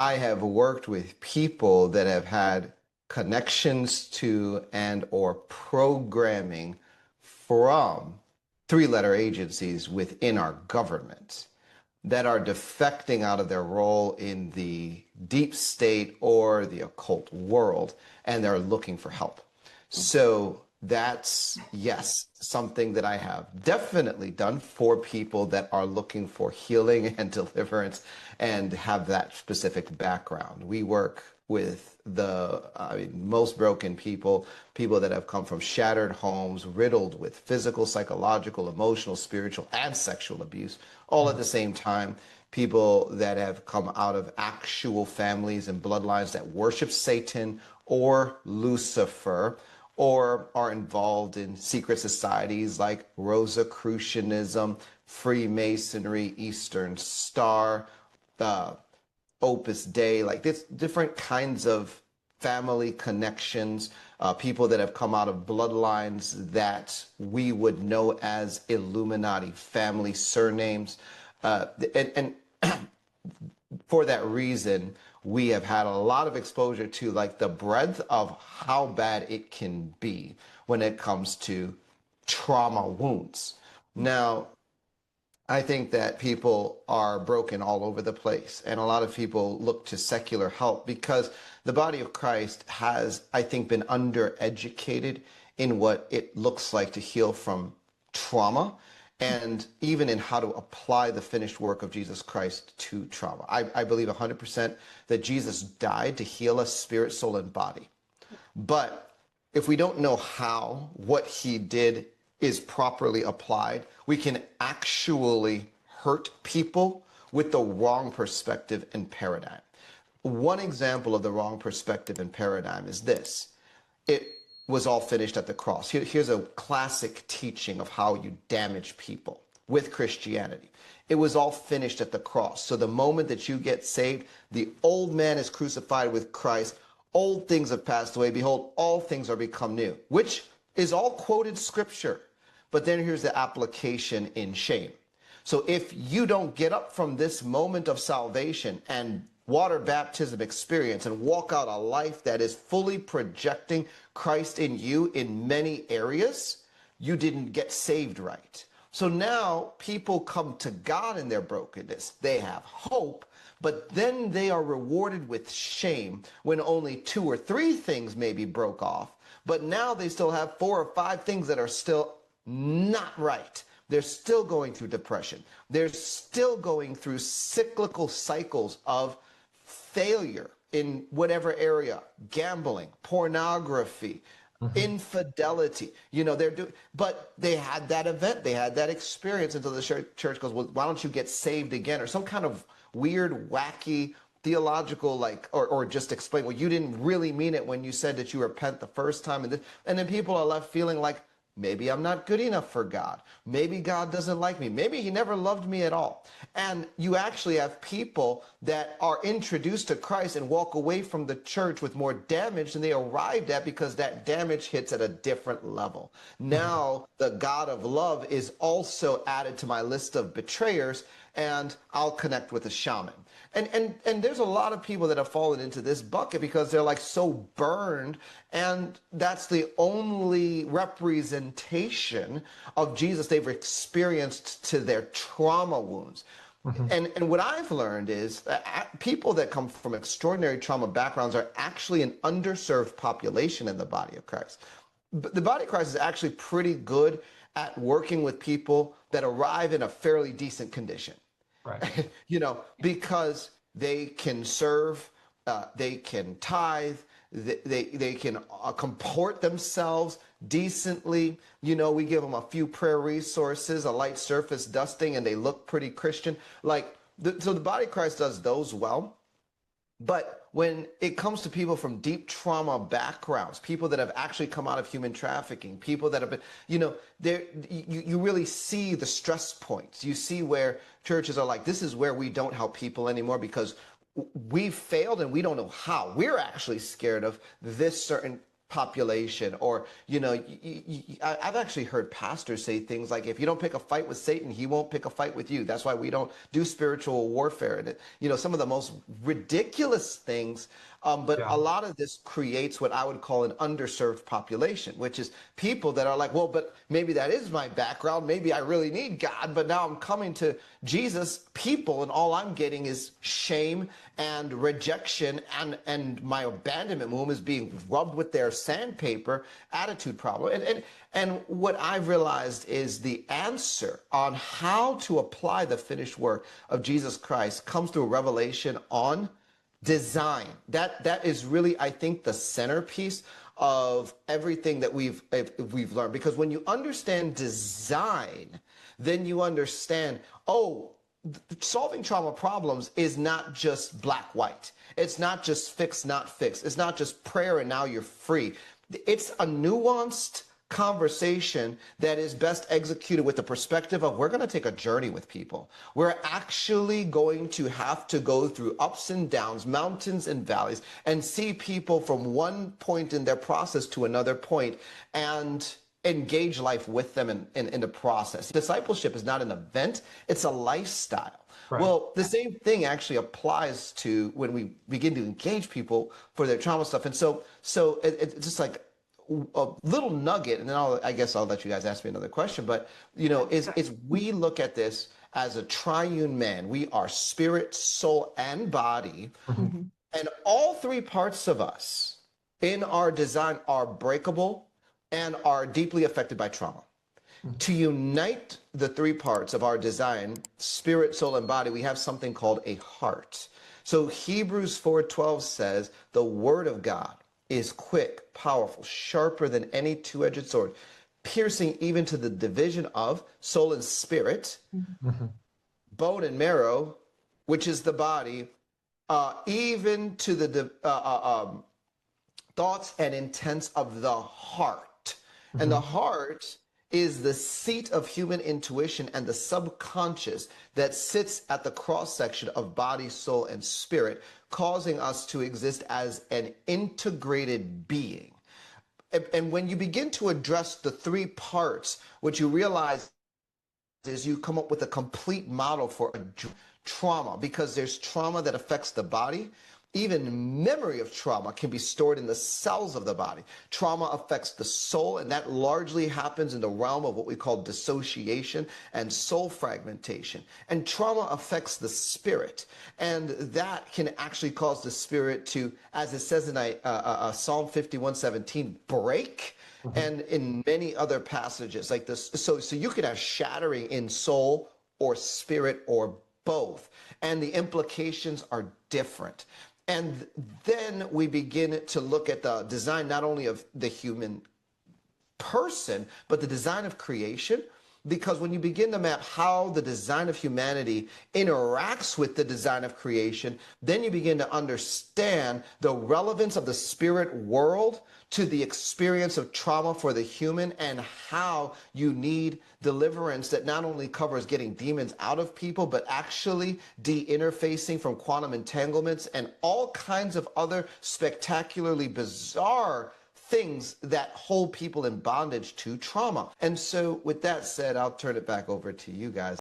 I have worked with people that have had connections to and or programming from three-letter agencies within our government that are defecting out of their role in the deep state or the occult world, and they're looking for help. So that's, yes, something that I have definitely done for people that are looking for healing and deliverance and have that specific background. We work with most broken people, people that have come from shattered homes, riddled with physical, psychological, emotional, spiritual, and sexual abuse, all at the same time. People that have come out of actual families and bloodlines that worship Satan or Lucifer, or are involved in secret societies like Rosicrucianism, Freemasonry, Eastern Star, Opus Dei, like this different kinds of family connections, people that have come out of bloodlines that we would know as Illuminati family surnames. And for that reason, we have had a lot of exposure to like the breadth of how bad it can be when it comes to trauma wounds. Now, I think that people are broken all over the place, and a lot of people look to secular help because the body of Christ has, I think, been undereducated in what it looks like to heal from trauma and even in how to apply the finished work of Jesus Christ to trauma. I believe 100% that Jesus died to heal us spirit, soul, and body. But if we don't know how what he did is properly applied, we can actually hurt people with the wrong perspective and paradigm. One example of the wrong perspective and paradigm is this. It was all finished at the cross. Here's a classic teaching of how you damage people with Christianity. It was all finished at the cross. So the moment that you get saved, the old man is crucified with Christ. Old things have passed away. Behold, all things are become new, which is all quoted scripture. But then here's the application in shame. So if you don't get up from this moment of salvation and water baptism experience and walk out a life that is fully projecting Christ in you in many areas, you didn't get saved right. So now people come to God in their brokenness. They have hope, but then they are rewarded with shame when only 2 or 3 things maybe broke off. But now they still have 4 or 5 things that are still not right. They're still going through depression. They're still going through cyclical cycles of failure in whatever area, gambling, pornography, infidelity. You know, but they had that event, they had that experience until the church goes, well, why don't you get saved again? Or some kind of weird, wacky theological, like, or just explain, well, you didn't really mean it when you said that you repent the first time. And then people are left feeling like, maybe I'm not good enough for God. Maybe God doesn't like me. Maybe he never loved me at all. And you actually have people that are introduced to Christ and walk away from the church with more damage than they arrived at because that damage hits at a different level. Now, the God of love is also added to my list of betrayers, and I'll connect with a shaman. And there's a lot of people that have fallen into this bucket because they're like so burned, and that's the only representation of Jesus they've experienced to their trauma wounds. And what I've learned is that people that come from extraordinary trauma backgrounds are actually an underserved population in the body of Christ. But the body of Christ is actually pretty good at working with people that arrive in a fairly decent condition. Right. You know, because they can serve, they can tithe, they can comport themselves decently. You know, we give them a few prayer resources, a light surface dusting, and they look pretty Christian. Like, so the body of Christ does those well. But when it comes to people from deep trauma backgrounds, people that have actually come out of human trafficking, people that have been, you know, you really see the stress points. You see where churches are like, this is where we don't help people anymore because we've failed and we don't know how. We're actually scared of this certain population, or I've actually heard pastors say things like, if you don't pick a fight with Satan, he won't pick a fight with you. That's why we don't do spiritual warfare. And some of the most ridiculous things. But a lot of this creates what I would call an underserved population, which is people that are like, well, but maybe that is my background. Maybe I really need God, but now I'm coming to Jesus people, and all I'm getting is shame and rejection, and my abandonment wound is being rubbed with their sandpaper attitude problem. And what I've realized is the answer on how to apply the finished work of Jesus Christ comes through a revelation on design. That is really, I think, the centerpiece of everything that we've learned. Because when you understand design, then you understand, solving trauma problems is not just black, white. It's not just fix, not fix. It's not just prayer and now you're free. It's a nuanced conversation that is best executed with the perspective of, we're going to take a journey with people. We're actually going to have to go through ups and downs, mountains and valleys, and see people from one point in their process to another point, and engage life with them in the process. Discipleship is not an event, it's a lifestyle. Right. Well, the same thing actually applies to when we begin to engage people for their trauma stuff. And so it's just like a little nugget, and then I guess I'll let you guys ask me another question, but is we look at this as a triune man. We are spirit, soul, and body. Mm-hmm. And all three parts of us in our design are breakable and are deeply affected by trauma. Mm-hmm. To unite the three parts of our design, spirit, soul, and body, we have something called a heart. So Hebrews 4:12 says, the word of God is quick, powerful, sharper than any two-edged sword, piercing even to the division of soul and spirit, mm-hmm. bone and marrow, which is the body, even to the thoughts and intents of the heart. Mm-hmm. And the heart is the seat of human intuition and the subconscious that sits at the cross-section of body, soul, and spirit, causing us to exist as an integrated being. And when you begin to address the three parts, what you realize is you come up with a complete model for a trauma, because there's trauma that affects the body. Even memory of trauma can be stored in the cells of the body. Trauma affects the soul, and that largely happens in the realm of what we call dissociation and soul fragmentation. And trauma affects the spirit, and that can actually cause the spirit to, as it says in Psalm 51:17, break. Mm-hmm. And in many other passages like this. So you could have shattering in soul or spirit or both, and the implications are different. And then we begin to look at the design not only of the human person, but the design of creation. Because when you begin to map how the design of humanity interacts with the design of creation, then you begin to understand the relevance of the spirit world to the experience of trauma for the human, and how you need deliverance that not only covers getting demons out of people, but actually de-interfacing from quantum entanglements and all kinds of other spectacularly bizarre things that hold people in bondage to trauma. And so with that said, I'll turn it back over to you guys.